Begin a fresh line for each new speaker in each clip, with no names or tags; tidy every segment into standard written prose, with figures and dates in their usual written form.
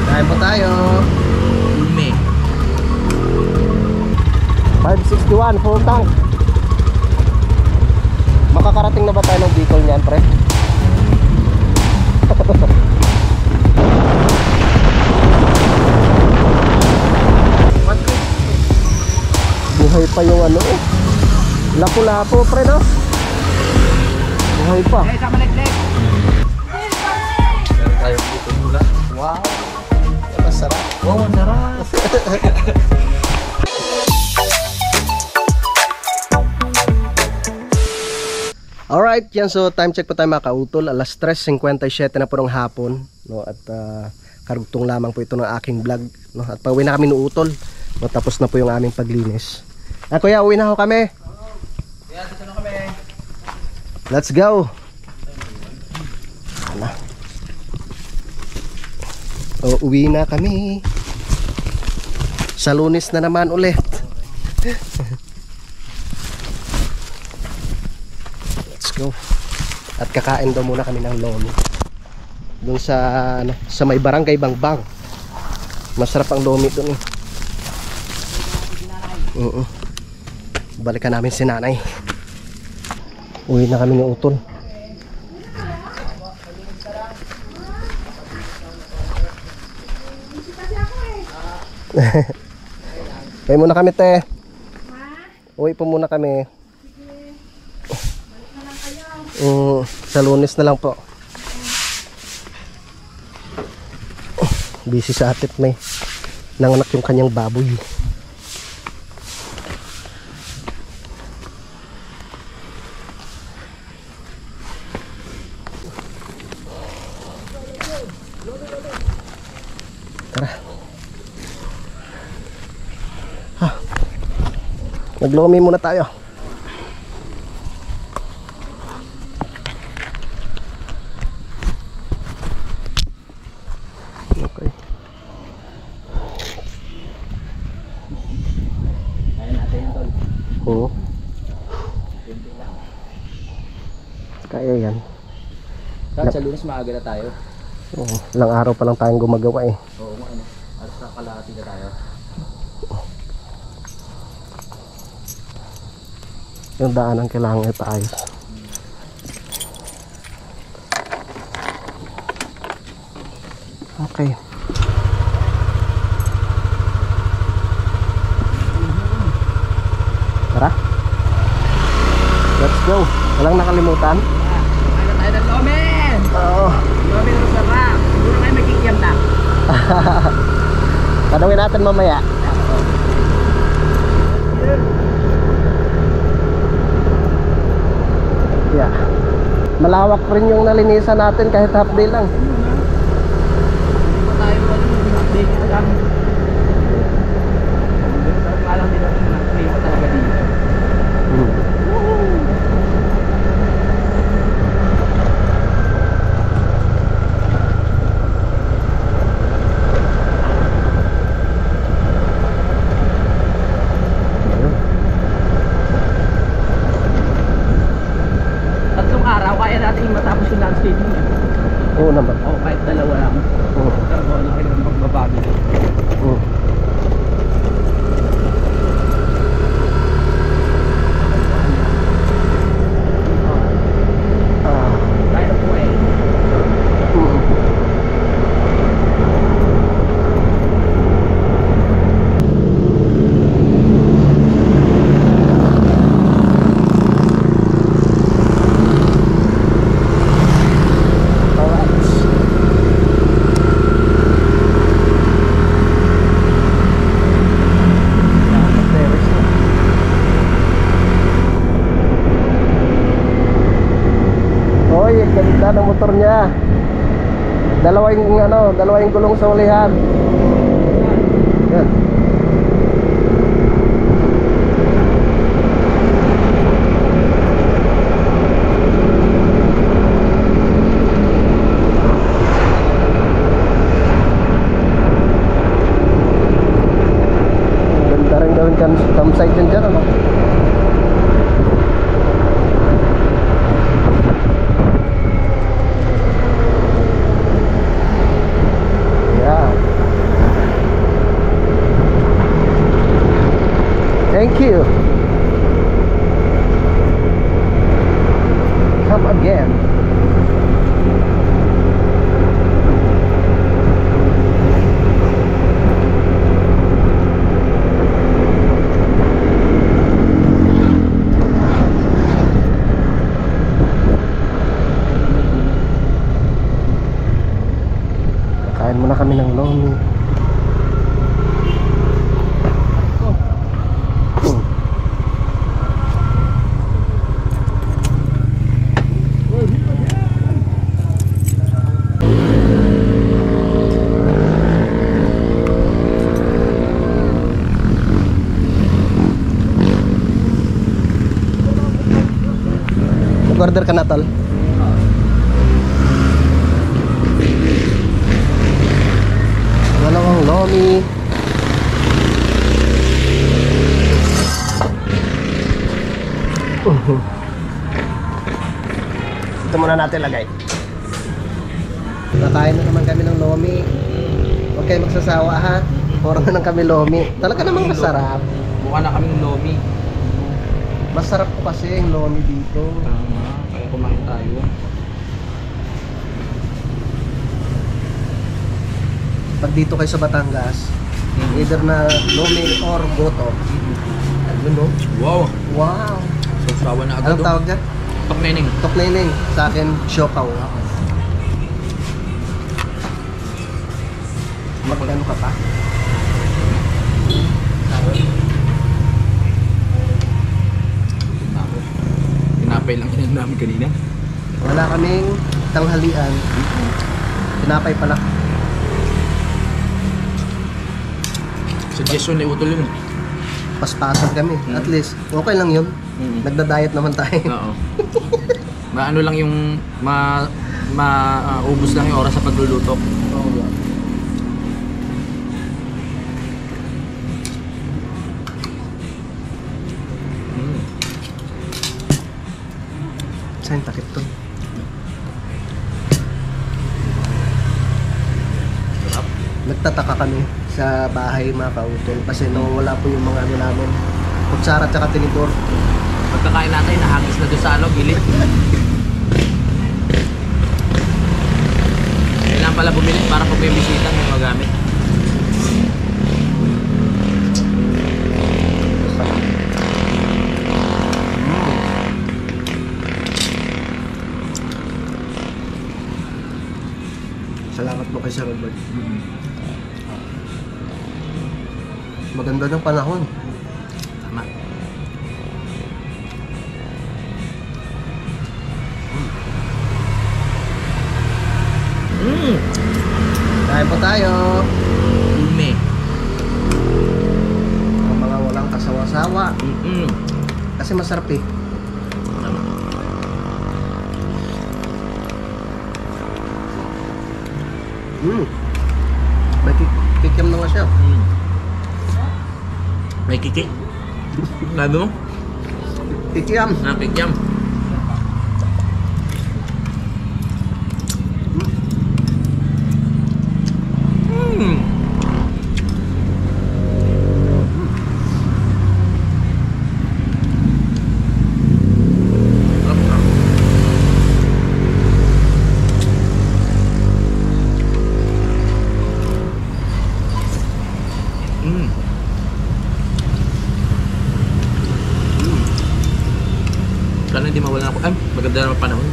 Kain po tayo.
Umi.
561 full tank. Makakarating na ba tayo ng Bicol niyan, pre? Buhay pa yung ano eh. Lapu-lapu, pre, no? Buhay pa.
Eh, sama leg-leg. Meron tayong dito mula.
Wow. Masarap.
Wow, ang sarap.
Alright, yan. So time check pa tayo mga kautol. Alas 3:57 na po ng hapon, no? At karugtong lamang po ito ng aking vlog, no? At pauwi na kami ng utol, no? Tapos na po yung aming paglinis. Kuya, uwi na ho kami.
Kaya dito na kami.
Let's go. Ano? O, uwi na kami. Sa Lunes na naman ulit. Let's go. At kakain daw muna kami ng lomi doon sa ano, sa may barangay Bangbang. Masarap ang lomi doon eh. Balikan namin si nanay. Uwi na kami ng utol. Uwi muna kami, te. Uwi po muna kami. Sa Lunes na lang po. Busy sa atit, may nanganak yung kanyang baboy. Tara. Naglomi muna tayo. Okay.
Kaya natin yung tol.
Oo. Kaya yan.
Kahit sa Lunes maaga na tayo.
Oo. Ilang araw pa lang tayong gumagawa eh.
Oo nga ano. At sa kalahati na tayo.
Yung daanan kailangan ipaayos. Okay. Tara. Let's go. Walang nakalimutan.
Kaya na tayo ng lomen!
Oo.
Lomen na sarap. Siguro kayo magkikiyam na.
Tanungin natin mamaya. Yeah. Malawak rin yung nalinisan natin kahit half day lang.
Hindi pa tayo update ito lang. Sarap nga lang din ang klima talaga dito. Tatlong araw kaya natin matapos yung landscaping.
Oo naman.
Oo, kahit dalawa lang.
Oo.
Pero laki ng pagbabago.
Oo.
Kaya po eh.
Oy, ganda ng motor niya. Dalawa yung gulong sa ulihan. Yan. Ganda rin gawin campsite yun dyan, ano? Kain muna kami ng lomi. Order ka na, tol. Dalawang lomi. Ito muna natin lagay. Nakain na naman kami ng lomi. Huwag kayo magsasawa, ha. Puro na lang kami lomi. Talaga namang masarap.
Mukha na kaming lomi.
Masarap po kasi yung lomi dito.
Kaya kumain tayo.
Pag dito kayo sa Batangas, either na lomi or goto. Ayun, no?
Wow.
Wow.
Sausawa na agad.
Anong tawag dyan?
Paknening.
Tokneneng. Sa akin, siopaw. Magkano ka pa?
Tinapay lang yun namin kanina.
Wala kaming tanghalian. Tinapay pala.
Suggestion ni Utol yun.
Paspasan kami. At least, okay lang yun. Nagda-diet naman tayo.
Oo. Maano lang yung ubos lang yung oras sa pagluluto.
Oo. Saan takip to?
Sarap.
Nagtataka kami sa bahay mga kautol kasi nawawala po yung mga ano namin. Kutsara at saka tinidor.
Pagkakain natin, nahagis na doon sa gilid. Kailangan pala bumili para pag may bisita may magamit.
Salamat po kay Sir Robert. Maganda ng panahon.
Tama.
Kain po tayo.
Umi.
Ang mga walang kasawa-sawa. Kasi masarap eh.
Tama.
May kikiam na nga siya.
May kiki. Sabi mo?
Kikiam.
Kikiam. Sana hindi mawala ako. Ay, maganda naman panahon.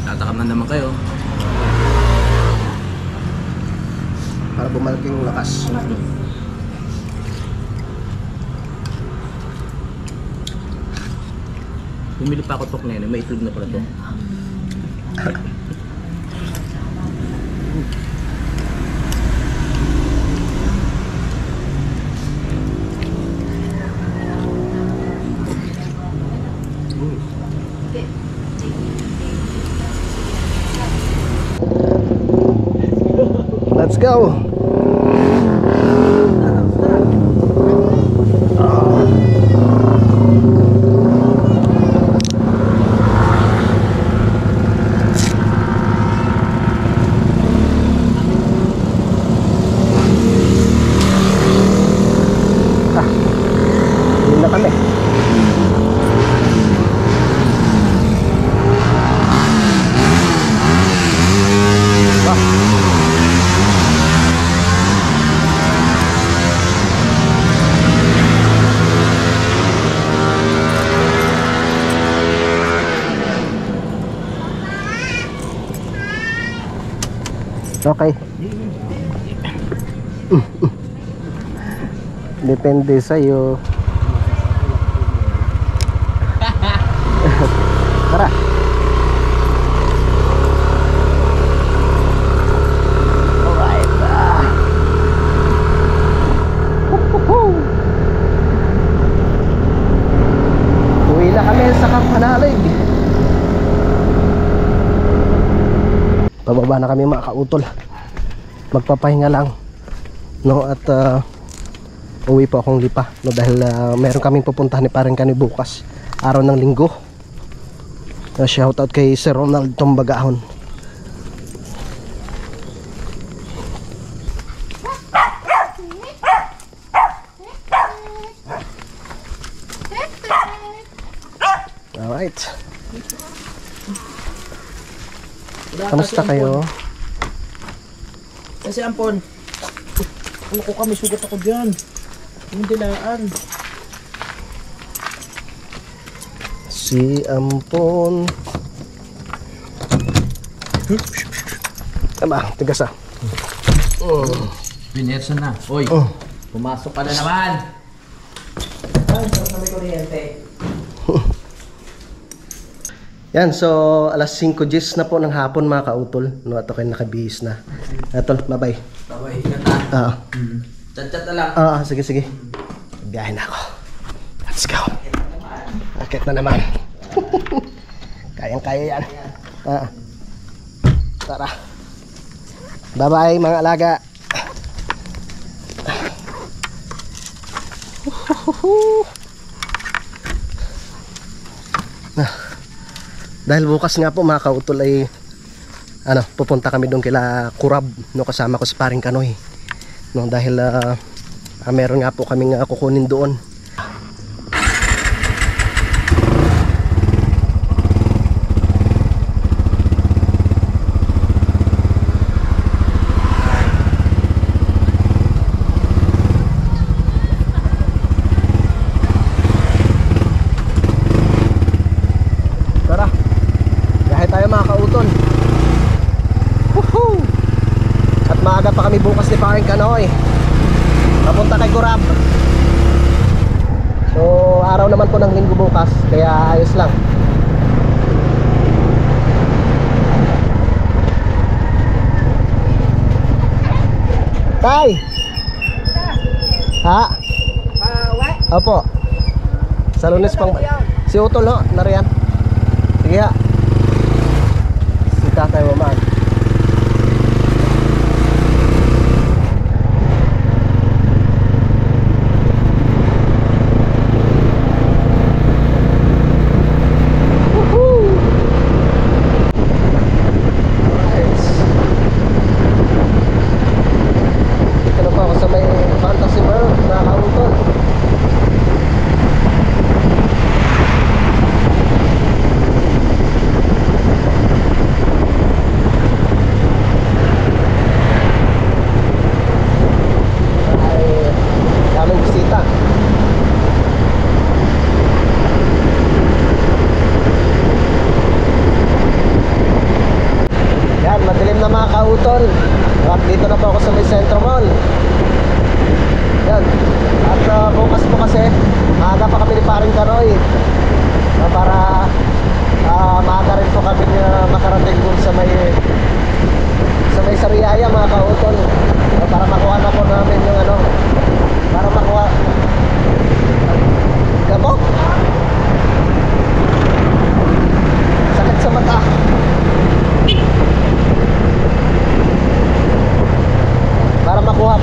Tatakam na naman kayo.
Para bumalik yung lakas.
Bumili pa ako tok nene, may itlog na pala to.
Let's go. Hindi na kami. Okay. Depende sa'yo. Tara. Alright. Uwi na kami sa Kampanalig. Pababa na kami mga kautol. Magpapahinga lang, no, at uwi po akong lipa, no, dahil meron kaming pupuntahan ni Paring Kanoy bukas, araw ng linggo. Shout out kay Sir Ronald Tombagahon. Alright. Kamusta kayo?
Kasi ampon. Ano ko kami, sugat ako dyan. Yung dilaan.
Si Ampon. Tama, tigas ah.
Binersa na. Oy, pumasok ka na naman. Ay, sarap na may kuryente.
Yan, so alas 5:10 na po ng hapon mga kautol, no, at ako'y nakabihis na. Atol, bye-bye.
Bye-bye, ingat ha. Chat-chat na lang.
Sige, sige. Biyahe na ako. Let's go. Akit na naman. Kayang-kaya yan. Tara. Bye-bye mga alaga. Dahil bukas nga po mga kautol ay pupunta kami doon kila Kurab, no, kasama ko si Paring Kanoy, no, dahil meron nga po kaming kukunin doon. Pa kami bukas ni Paring Kanoy papunta kay Kurab. So araw naman po ng linggo bukas, kaya ayos lang. Tay! Ha?
What?
Opo. Sa Lunes pang si Utol ho, nariyan. Sige ha. Si Tatay Waman. Utol. Dito na po ako sa may Centro Mall. Yan. At bukas po kasi maaga pa kami ni Paring Kanoy, para maaga rin po kami makarating dun sa may Sariaya mga kautol, para makuha na po namin yung para makuha gabok. Sakit sa mata.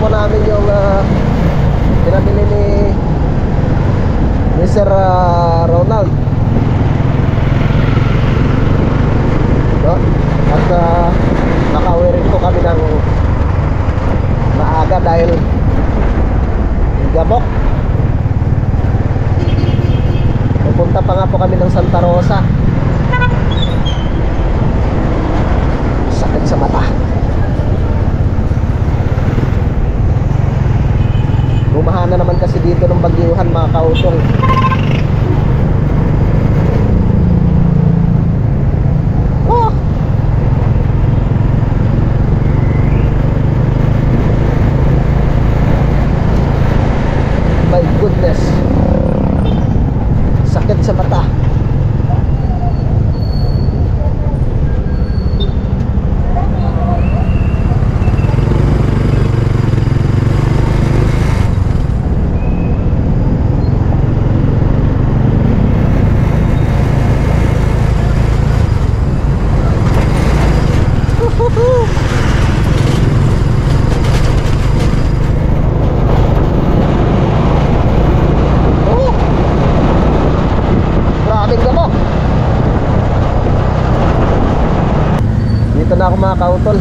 po namin yung pinabili ni Sir Ronald, no? At nakauwi rin po kami ng maaga dahil gabok. Pupunta pa nga po kami ng Santa Rosa. Sakit sa mata. Bumahana naman kasi dito ng bagyuhan, mga kautol. Oh! My goodness. Sakit sa mata. Dito na ako, mga kautol.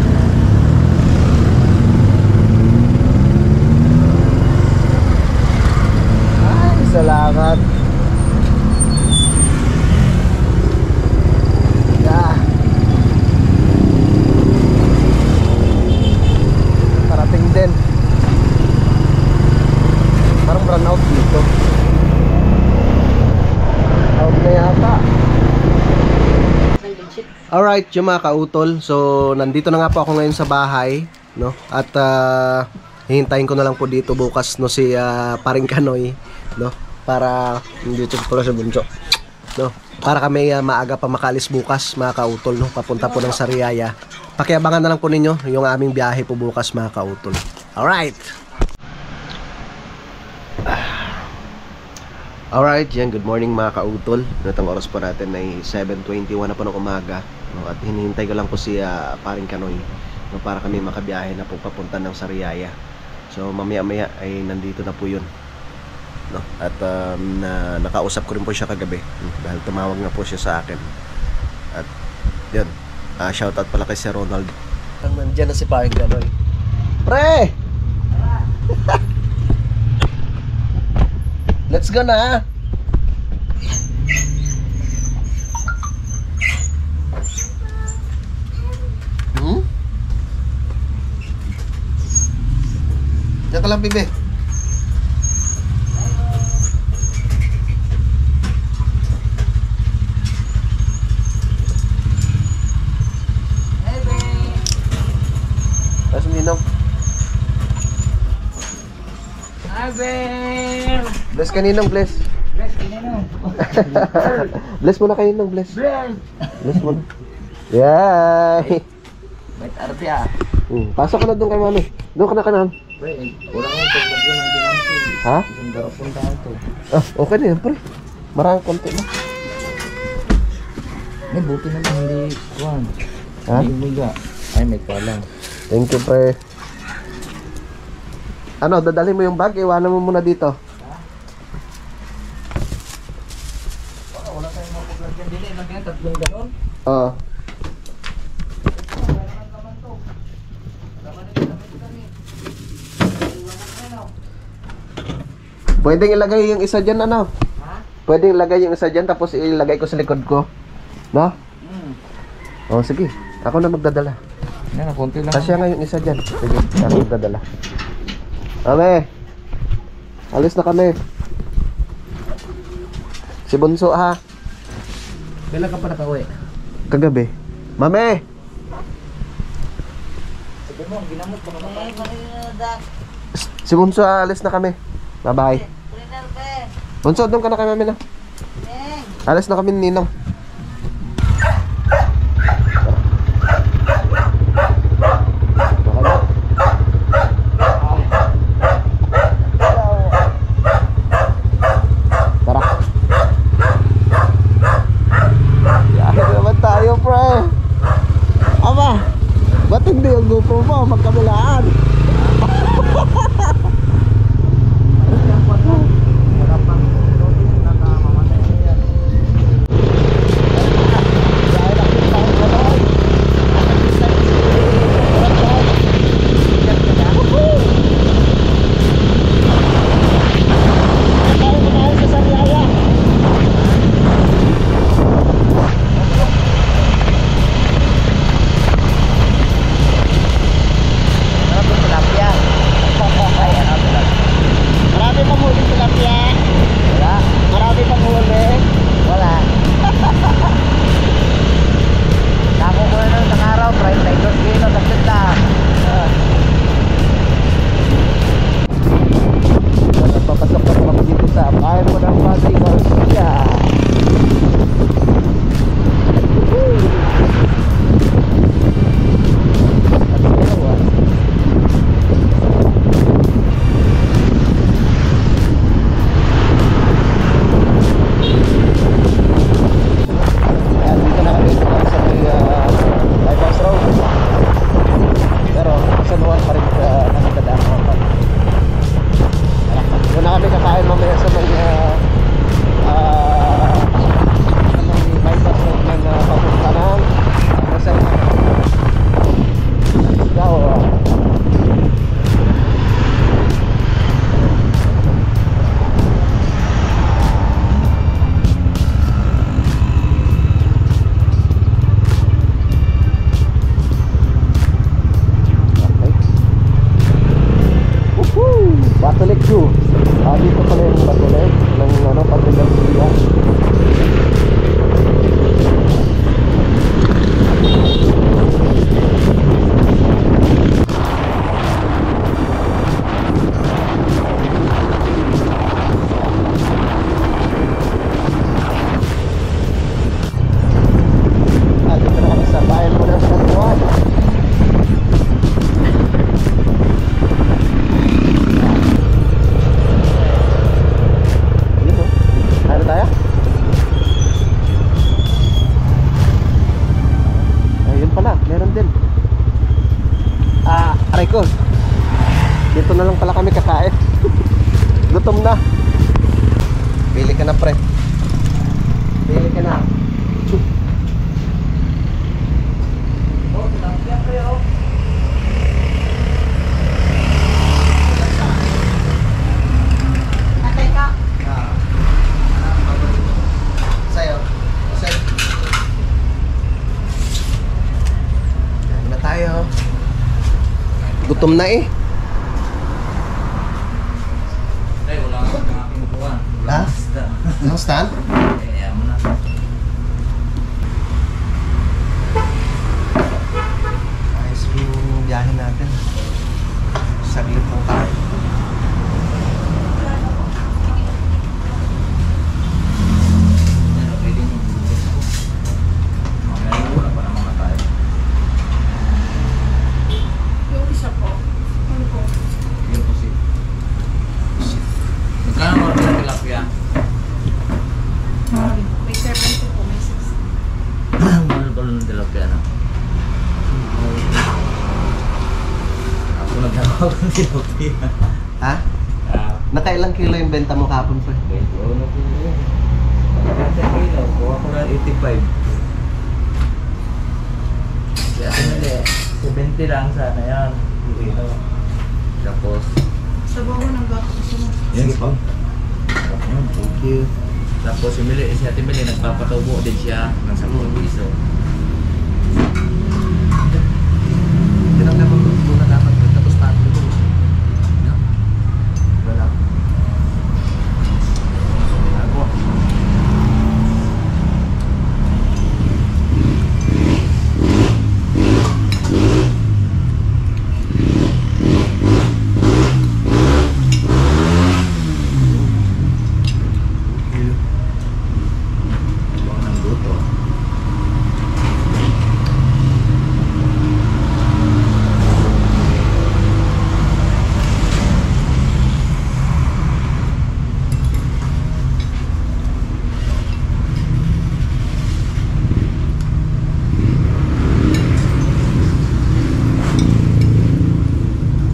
Ay, salamat. Parating din. Parang run out dito. Out na yata. Alright, yung mga kautol. So, nandito na nga po ako ngayon sa bahay, no? At hihintayin ko na lang po dito bukas, no, si Paring Kanoy, no? Para dito po sa bunso, no? Para kami maaga pa makalis bukas, mga kautol, no? Papunta po ng Sariaya. Pakiabangan na lang po ninyo yung aming biyahe po bukas, mga kautol. Alright. Alright, yan, good morning, mga kautol. Itong oras po natin ay 7:21 na po ng umaga, no? At hinihintay ko lang po si Paring Kanoy, no? Para kami makabiyahe na po papunta ng Sariaya. So mamaya-maya ay nandito na po yun, no? At nakausap ko rin po siya kagabi, dahil tumawag na po siya sa akin. At yun, shoutout pala kay Sir Ronald. Nandiyan na si Paring Kanoy. Pre! Let's go na. Diyan ka lang, bibi. Tapos Ninong. Bless ka, Ninong, bless.
Bless ka Ninong.
Bless mo na kayo, Ninong, bless. Bless mo na. Yay!
Bait arte ah.
Pasok ka na doon kay Mami. Doon ka na kanan.
Pre, kurang ang paglagyan ng dinampi.
Ha?
Isang darapon tayo to.
Okay na yan, pre. Maraming konti na.
May buti na lang hindi kuhan.
Ha?
Hindi umiga. Ay, may palang.
Thank you, pre. Ano, dadalhin mo yung bag? Iwanan mo muna dito.
Wala tayong mapaglagyan din eh. Lagyan tatlong ganon.
Oo. Pwedeng ilagay yung isa dyan, ano?
Ha?
Pwedeng ilagay yung isa dyan, tapos ilagay ko sa likod ko. No? Oh, sige. Ako na magdadala.
Yan, konti lang.
Kasya nga yung isa dyan. Sige, ako magdadala. Ame, alis na kami. Si Bunso, ha?
Kailan ka pa nakauwi?
Kagabi. Mame!
Sabi mo, ginamot pa naman.
Si Bunso, alis na kami. Bye-bye. Bunso, doon ka na kay Mami na. Alis na kami ni Ninong. Tara. Yahin naman tayo, pre. Ama, ba't hindi yung GoPro mo? Magkabilaan. Batulik Q. Dito pala yung batulik ng ano, Pagbilang Suya. Dito na kami sa bayan mo ng San Juan. Ano tayo? Ayun pala, meron din. Aray ko. Dito na lang pala kami kakain. Gutom na. Pili ka na, pre. Pili ka na.
Oh, tilapia kayo.
Sa'yo. Sa'yo. Kain na tayo. Gutom na eh.
Ay, wala nga mga kinukuha.
Ha? Ang stand?
Kaya mo na.
Ayos yung biyahe natin. Saglit lang tayo.
Yan, pwede nyo bukas ko. Mamaya wala pa naman na tayo.
Yung isa po. Ano po?
Yun po si. Magkano mo rin ang tilapia?
May 70 po, may 60.
Mahal-mahal ng tilapia na. Ako nagkakaw ng tilapia.
Ha? Nakailang kilo yung benta mo kahapon, pre?
Oo na po yun. Pagkakita kilo, kuha ko na 85. Kaya tumili, 70 lang sana yan. Kilo. Tapos,
Sa bawa ng gato ko mo.
yan po. Thank you. Tapos si Ate Mili, nagpapatubo din siya ng 10 piso.
Tinang naman muna dapat. Tapos tayo ko.
No?
Wala. Ako.
Buwang ng luto.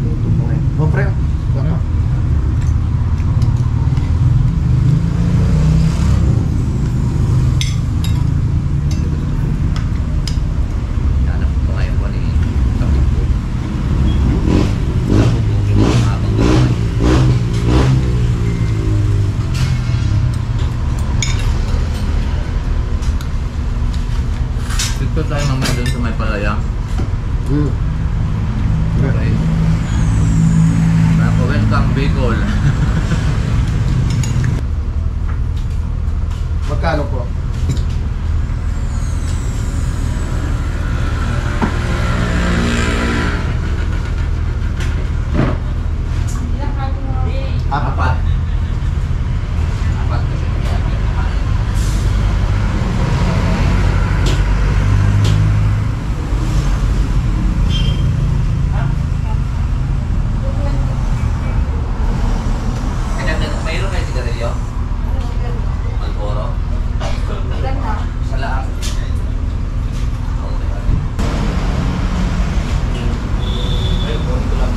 Luto mo eh. Oh, pre. Baka.
Hanap ko ngayon po ni kapit ko. Napupugin mo habang gawin. Dito tayo mamaya dun sa may palaya.
Hmm.
Okay. Welcome Bicol.
Magkano po?
Ilang kato mo?
Apat. Apat kasi kaya may kumain. Mayroon kayo sigarilyo? Malboro?
Ganda.
Sa laang. Ayun, kunin ko lang.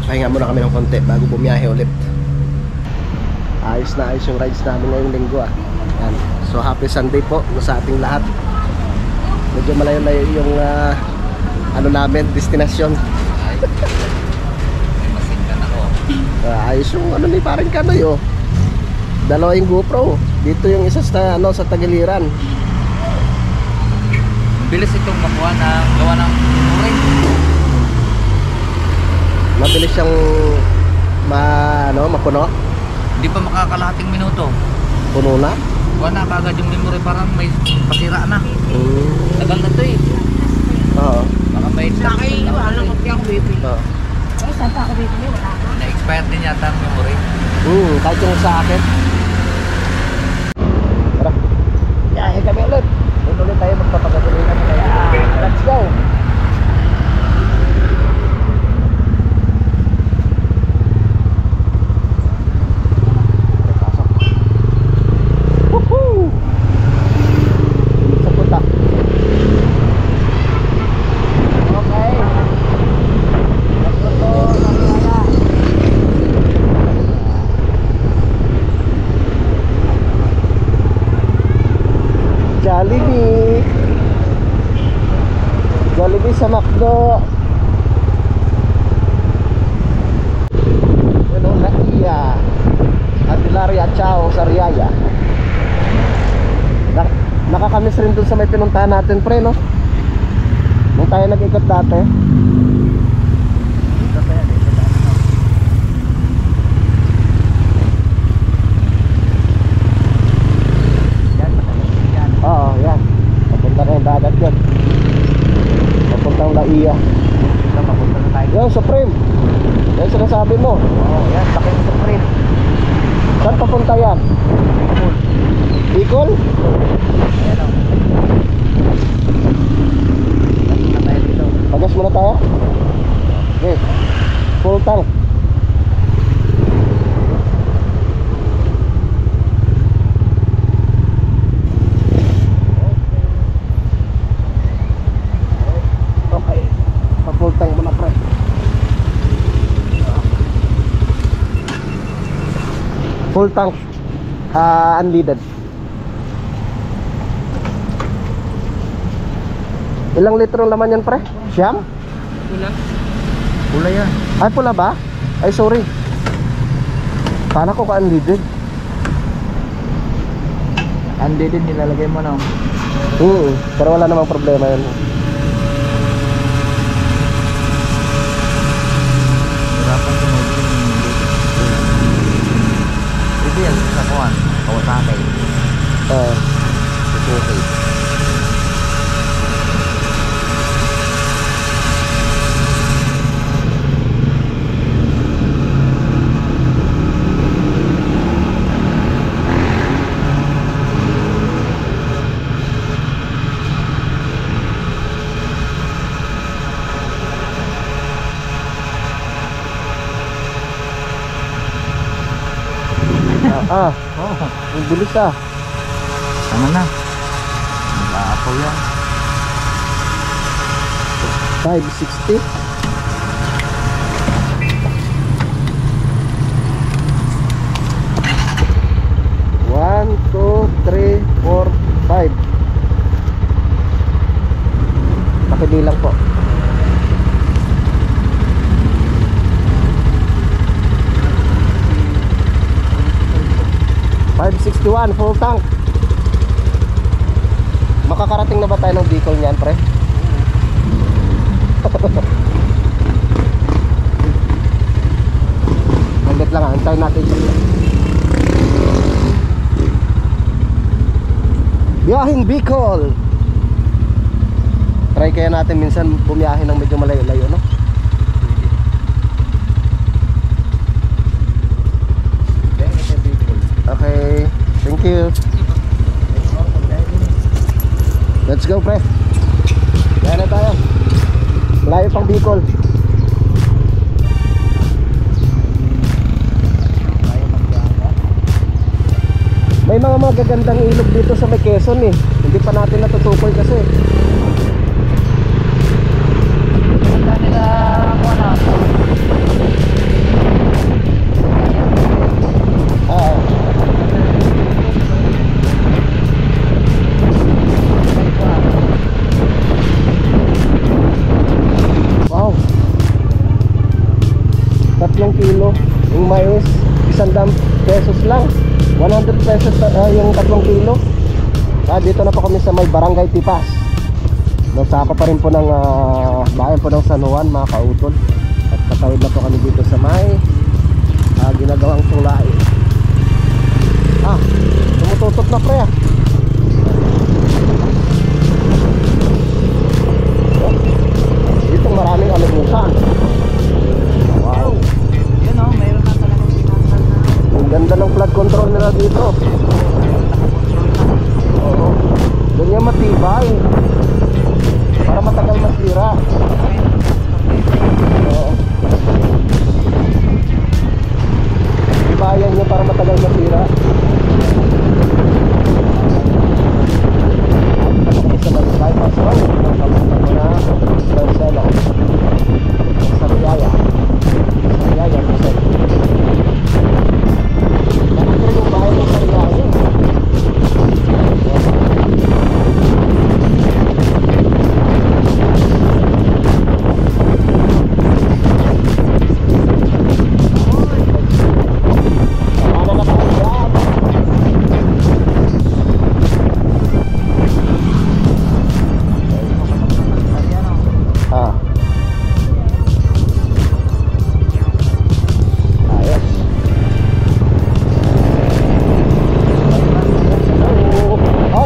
Pahinga muna kami ng konti bago bumiyahe ulit. Ayos na ayos yung rides namin ngayong linggo ah. Yan. So happy Sunday po sa ating lahat. Medyo malayo-layo yung ano namin, destinasyon.
Ay, may masinggan ako.
Ayos yung ano ni paring Kanoy oh. Dalawa yung GoPro. Dito yung isa sa ano sa Tagiliran.
Bilis itong makuha na gawa ng uring.
Mabilis siyang mapuno.
Hindi pa makakalahating minuto.
Puno na.
Gawa na kagad yung memory, parang may pasira na.
Mm.
Tagal na to eh.
Oo.
Baka may
Wala ko kaya ako bibili.
Oo.
Ay, saan pa ako bibili? Wala ka.
na-expire din yata ang memory.
Kahit yung sa akin. Tara. Yahe kami ulit. Doon ulit tayo magpapagatuloy kami. Kaya let's go. Pasok. Woohoo! Sa punta. Okay. Let's go. Jollibee. Jollibee sa McDo. Ano na iya. Adilaria Chao sa Riyaya. Nakakamiss rin dun sa may pinuntahan natin pre no. Nung tayo nag-ikot dati. Oo, yan. Papunta na yung dagat yun. Papuntang Laia.
Papunta na tayo.
Yan, Supreme. Yan sinasabi mo.
Oo, yan, laking Supreme.
Saan papunta yan? Bicol?
Ayan o. Papunta na tayo dito.
Pagas muna tayo? Okay. Full tank. Okay. Pa-full tank muna pre. Full tank. Unleaded. Ilang litro laman yan pre? Siyam?
Pula yan.
Ay pula ba? Ay sorry. Kala ko ka-unleaded.
Andi din nilalagay mo na.
Pero wala namang problema yun.
Hirapan ko mo din. Pwede yan sa kuhan. Kawasaki. Okay.
Oo. Ang bilis ah.
Tama na. Nag-aapaw yan.
560. One, two, three, four, five. Pakibilang po. $561 full tank. Makakarating na ba tayo ng Bicol niyan, pre? Nandit lang, antayin natin siya. Biyahing Bicol. Try kaya natin minsan bumiyahin ng medyo malayo-layo, no? Okay, thank you. Let's go, pre. Kaya na tayo. Layo pang Bicol. May mga magagandang ilog dito sa may Quezon eh. Hindi pa natin natutukoy kasi.
Punta nila ako na.
kilo. Yung mais, 100 pesos lang. 100 pesos yung 3 kilo. Dito na po kami sa may Barangay Tipas. Nasapa pa rin po ng bayan po ng San Juan, mga kautol. At patawid na po kami dito sa may ginagawang tulay. Tumututok na pre. Dito maraming alimusan. Wow.
Yun o, mayroon na talagang pinasal na.
Ang ganda ng flood control nila dito. Oo. Ganyan matibay. Para matagal masira. Oo. Tibayan niya para matagal masira. Sa bypass road, nakapunta ko na Marcelo. Sariaya. Sariaya, Marcelo. Nakapuro yung bahay ng Sariaya.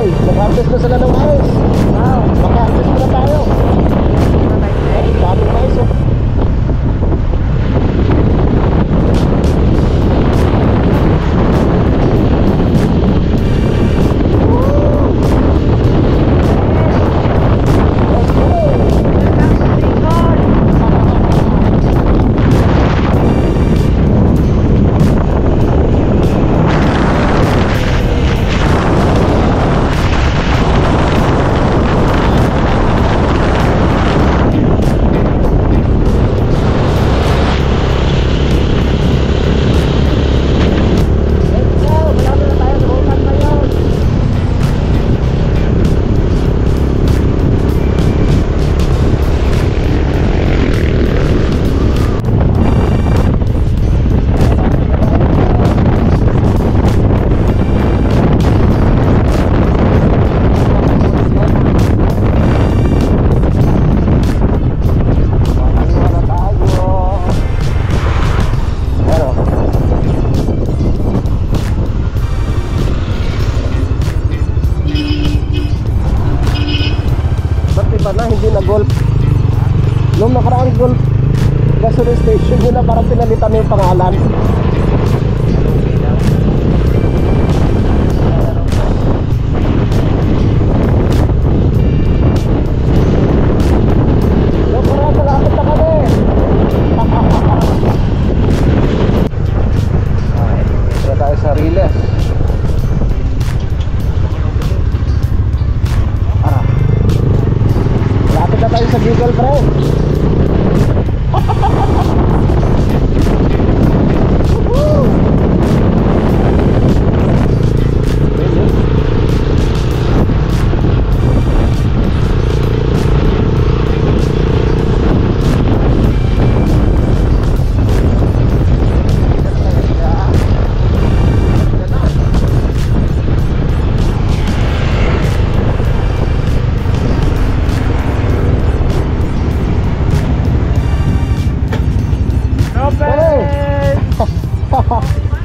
Nag-harvest na sila ng mais.
Wow.
Maka-harvest na tayo. Daming mais oh. Na hindi na golf. Nung nakaraang golf gasoline station nila parang pinalitan na yung pangalan. So parang malapit na kami. Ito tayo sa Riles. Lapit na tayo sa Google Drive.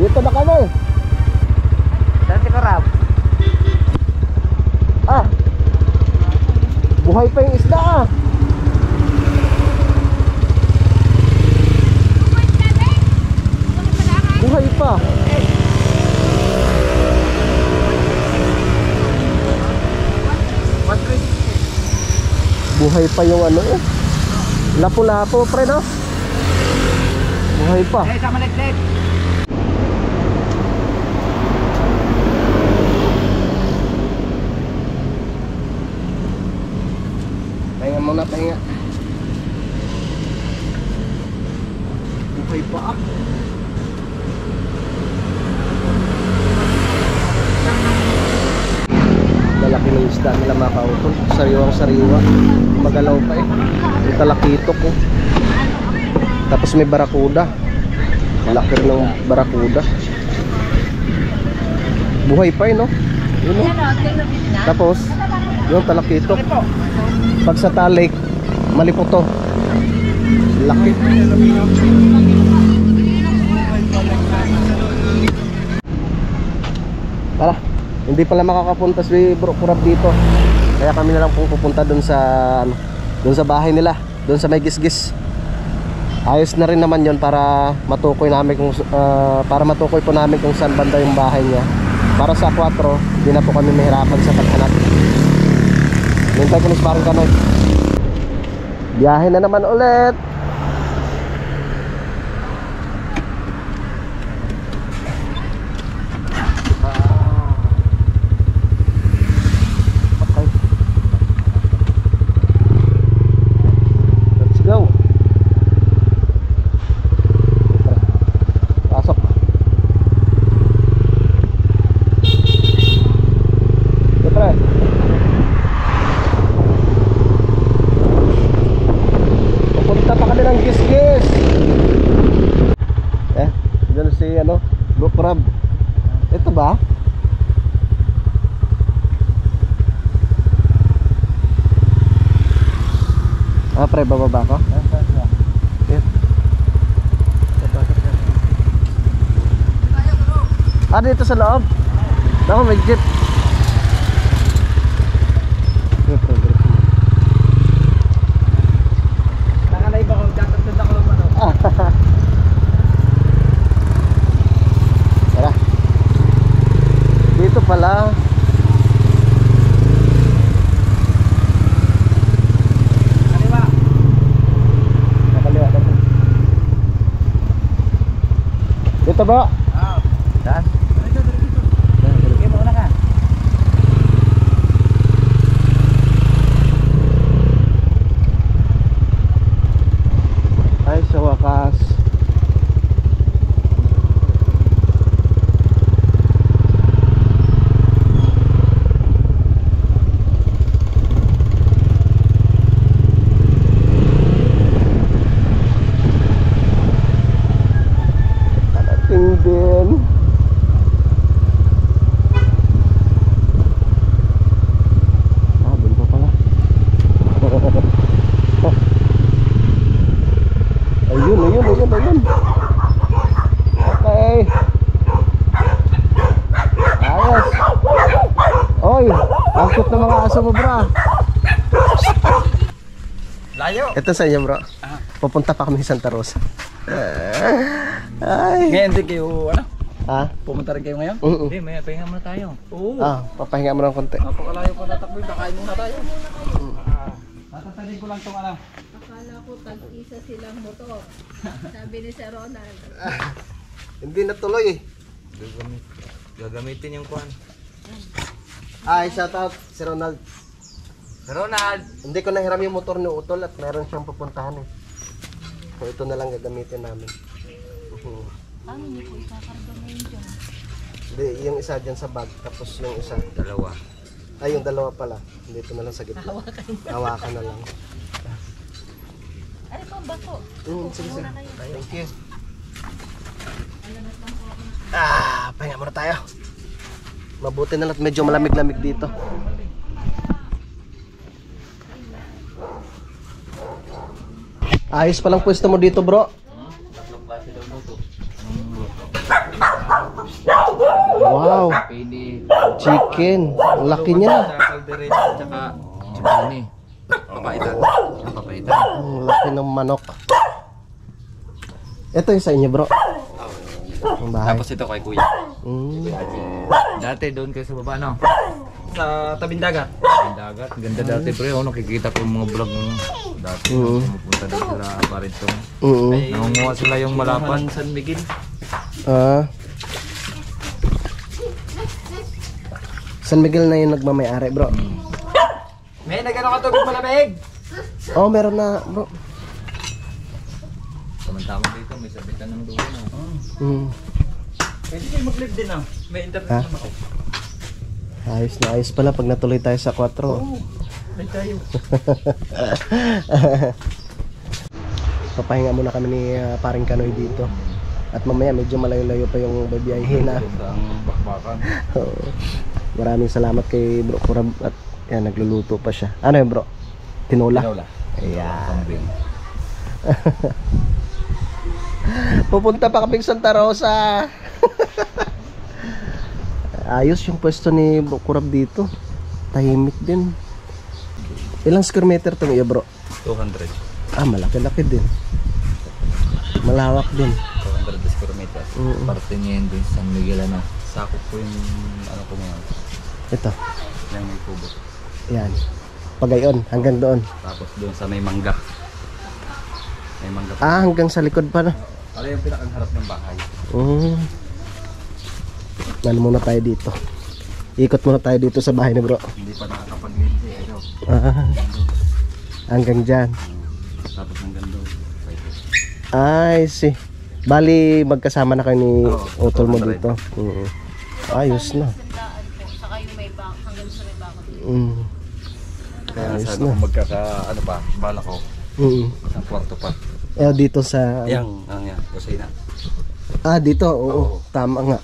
Dito na kami.
Saan si Karab?
Buhay pa yung isda Buhay pa. Buhay pa yung ano lapu-lapu pre no? Buhay pa.
Sa Malaglag.
Pahinga muna, pahinga. Buhay pa Lalaki ng isda nila mga kautol. Sariwang sariwa. Magalaw pa Yung talakitok Tapos may barakuda. Laki rin ng barakuda. Buhay pa no? Yun, no? Tapos, yung talakito. Pag sa talik, malipot to. Laki. Tara, hindi pala makakapunta si Bro Kurab dito. Kaya kami na lang po pupunta doon sa doon sa bahay nila, doon sa may gisgis. Ayos na rin naman 'yon para matukoy namin kung para matukoy po namin kung saan banda yung bahay niya. Para sa 4, hindi na po kami mahirapan sa paghanap. Hintay ko ni Sparring Kanoy. Biyahe na naman ulit. Ito ba? Pre, bababa ko? Dito sa loob? Ako, may jeep.
Nakalay ba ko? Katatanda ko lang ano?
Tara. Dito pala.
Kaliwa.
Nakaliwa na po. Dito ba?
Daan. Okay, mauna ka.
Ay, sa wakas. Kalating din. Doon pa pala. Ayun. Okay. Ayos. Oy, ang cute ng mga aso mo, bro.
Layo.
Ito sa inyo, bro. Pupunta pa kami sa Santa Rosa. Ay.
Ngayon din kayo, ano?
Pumunta
rin kayo ngayon?
Hindi,
may pahinga muna tayo. Oo.
Papahinga mo ng konti.
Napakalayo pa tatakbo, kakain muna tayo. Tatatalin ko lang itong ano.
Akala ko tag-isa silang motor. Sabi ni Sir Ronald.
Hindi natuloy eh.
Gagamitin yung kuhan.
Ay, shout out si Ronald.
Ronald!
Hindi ko nahiram yung motor ni Utol at meron siyang pupuntahan eh. So ito na lang gagamitin namin.
Ano niyo po ikakarga ngayon dyan?
Hindi, yung isa dyan sa bag, tapos yung isa.
Dalawa.
Ay, yung dalawa pala. Dito na lang sa gitna. Hawakan na lang.
Ano po ang bako?
Sige. Thank you.
Alamat lang po ako.
Pahinga muna tayo. Mabuti na lang at medyo malamig-lamig dito. Ayos palang pwesto mo dito, bro. Wow,
Pili.
chicken. Ang laki niya.
Caldereta at saka chipani. Papaitan. Papaitan.
Ang laki ng manok. Ito yung sa inyo, bro. Ang bahay.
Tapos ito kay kuya. Dati doon kayo sa baba, no?
Sa tabing dagat.
Ang dagat. Ganda dati, pre. Nakikita ko yung mga vlog mo. Dati, pumupunta doon sila Parinton. Nangunguha sila yung malapan.
San Miguel.
San Miguel na yung nagmamayari, bro.
May nagano ka tubig malamig.
Oh, meron na, bro.
Samantama dito, may sabitan ng dulo, no?
Pwede kayo mag-live din ah. May internet naman ako.
Ayos na ayos pala pag natuloy tayo sa 4.
May tayo.
Papahinga muna kami ni Paring Kanoy dito. At mamaya medyo malayo-layo pa yung babiyahin na.
Ganda ang bakbakan.
Oo. Maraming salamat kay Bro Kurab at yan, nagluluto pa siya. Ano yun bro? Tinola?
Tinola.
Ayan.
Kambing.
Pupunta pa kaming Santa Rosa. Ayos yung pwesto ni Bro Kurab dito. Tahimik din. Ilang square meter itong iyo bro?
200.
Ah, malaki-laki din. Malawak din.
200 square meters. Parte niya yun dun sa San Miguel ano. Sakop ko yung ano ko ngayon.
Ito.
Yung may kubo.
Yan. Pagayon, hanggang doon.
Tapos doon sa may mangga. May mangga.
Ah, hanggang sa likod pa na.
Ano yung pinakaharap ng bahay?
Ano muna tayo dito. Ikot muna tayo dito sa bahay ni bro.
Hindi pa nakakapag-linti. Ito.
Ah, hanggang dyan.
Tapos hanggang doon.
Ay, see. Bali, magkasama na kayo ni
Oo,
Utol mo
200.
dito. Ayos na.
Sandaan po. Saka yung may bak, hanggang sa may bakod.
Kaya
Ayos
sabi
na.
ko ano pa, bala ko. Ang kwarto pa.
Dito sa...
Yang, yan, kusina.
Ah, dito. Oo. Tama nga.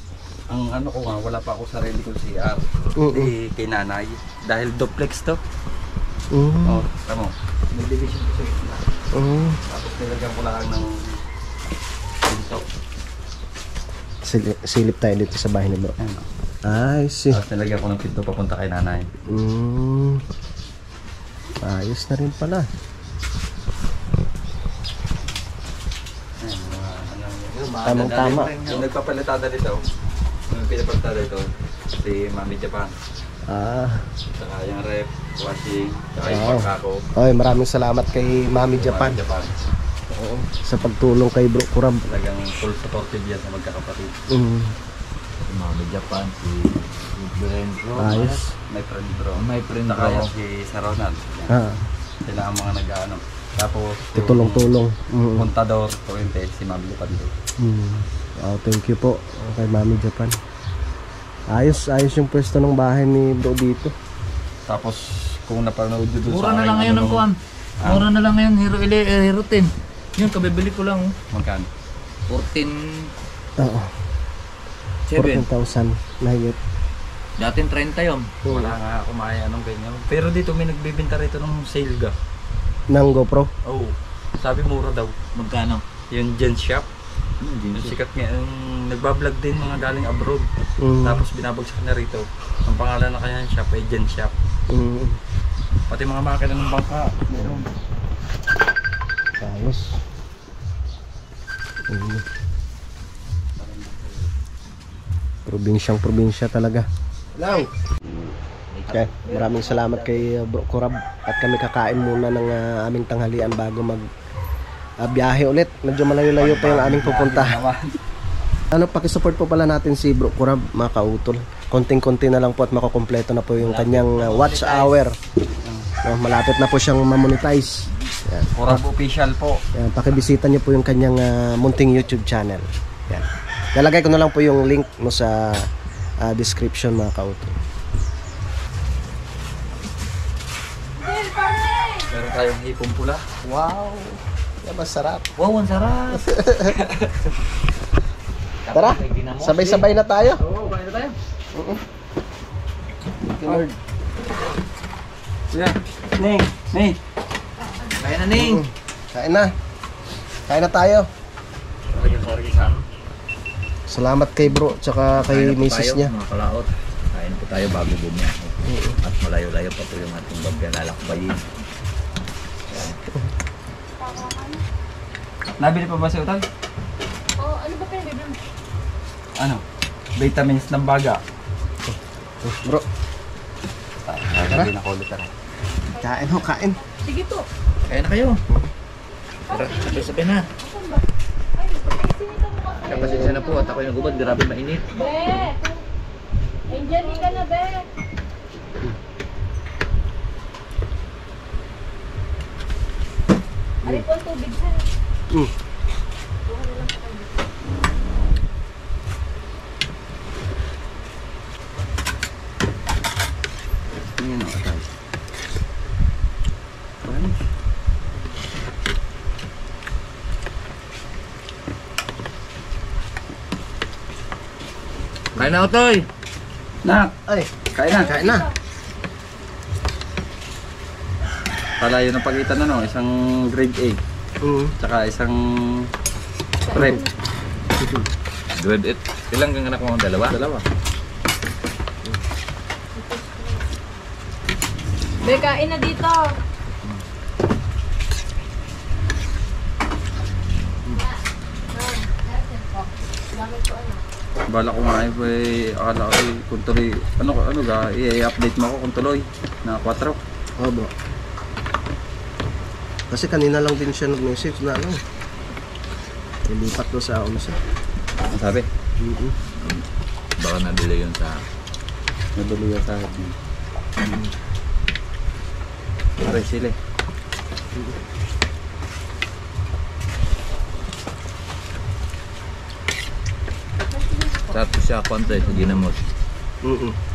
Ang ano ko nga, wala pa ako sarili kong CR. Hindi kay nanay. Dahil duplex to. Oh, tamo. May division ko sa gitna. Tapos nilagyan ko lang ng pinto.
Silip tayo dito sa bahay ni bro.
Ayan.
Ay, see.
Tapos nilagyan ko ng pinto papunta kay nanay.
Ayos na rin pala.
Ayan, mga ano.
Tamang-tama.
Yung nagpapalitada dito, yung pinapalitada dito, si Mami Japan.
Ah.
Saka yung rep, washing, saka yung
Wow.
pagkako.
Oy, maraming salamat kay Mami Japan.
Mami Japan.
Oo. Sa pagtulong kay Bro Kurab.
Talagang full supportive yan sa magkakapatid. Si Mami Japan, si Lorenzo.
Ayos.
My friend bro.
My friend
Saka
bro.
yan si Sir Ronald. Yan.
Ah,
Sila ang mga nag-ano. Tapos
tutulong-tulong.
Montador, Torrente, si Mami Japan doon.
Oh, thank you po kay Mami Japan. Ayos yung pwesto ng bahay ni bro dito.
Tapos kung napanood nyo doon
Mura
sa
na lang ngayon ng kuwan. Mura na lang ngayon, Hero 10. Yun, kabibili ko lang.
Magkano?
14,700.
Oo. 14,000 na higit.
Dating 30 yun.
Wala nga ako maya anong ganyan. Pero dito may nagbibenta rito ng sale ga.
Ng GoPro.
Oo. Sabi mura daw.
Magkano?
Yung Gen Shop. Yung sikat nga, yung nagbablog din mga galing abroad. Tapos binabagsak na rito. Ang pangalan na kanya shop ay Gen Shop. Pati mga makina ng bangka. Meron.
Ayos. Probinsya talaga. Hello. Okay, maraming salamat kay Bro Kurab at kami kakain muna ng aming tanghalian bago mag biyahe ulit. Medyo malayo-layo pa yung aming pupunta. Pakisupport po pala natin si Bro Kurab, mga kautol. Konting-konti na lang po at makukumpleto na po yung kanyang watch hour. Malapit na po siyang ma-monetize. Yan.
Kurab official po.
Yan, pakibisita niyo po yung kanyang munting YouTube channel. Yan. Lalagay ko na lang po yung link no sa description, mga kautol.
Meron tayong hipong pula.
Wow! Yan, masarap.
Wow, ang sarap.
Tara, sabay-sabay na tayo.
Oo, kaya na tayo.
Lord.
Yeah. Ning.
Kaya na, Ning.
Kain na. Kain na tayo.
Sorry sa.
Salamat kay bro, tsaka kay misis niya.
Mga kalaot. Kain po tayo bago bumiyahe. At malayo-layo pa po yung ating lalakbayin.
Nabili pa ba si Utang?
Oh, ano ba pinabibili mo?
Ano? Vitamins ng baga.
Bro,
Nabili na ko ulit ako.
kain ho, kain.
Sige po.
Kaya na kayo. Tara, sabay na.
Ay, sinita mo ka.
Kapasensya na po at ako'y nagubad. Grabe mainit.
Be! Indian ka na, Be! Ari po ang tubig sa.
Tingnan mo tayo.
Kain na, Otoy!
Nak,
Ay,
kain na.
kain na.
Palayo ng pagitan ano, isang grade A, tsaka isang prep.
Good it. Ilang kang anak mo? Dalawa?
Dalawa.
Be, kain na dito.
Bala ko nga akala ko kung tuloy, ano ga, i-update mo ako kung tuloy na 4.
Obo. Kasi kanina lang din siya nag-message na ano. Ilipat daw sa UNSA.
Ang sabi?
Baka na-delay yun sa...
Naduloy sa akin. Aray sila.
Tapos siya konti sa ginamos.
Mm.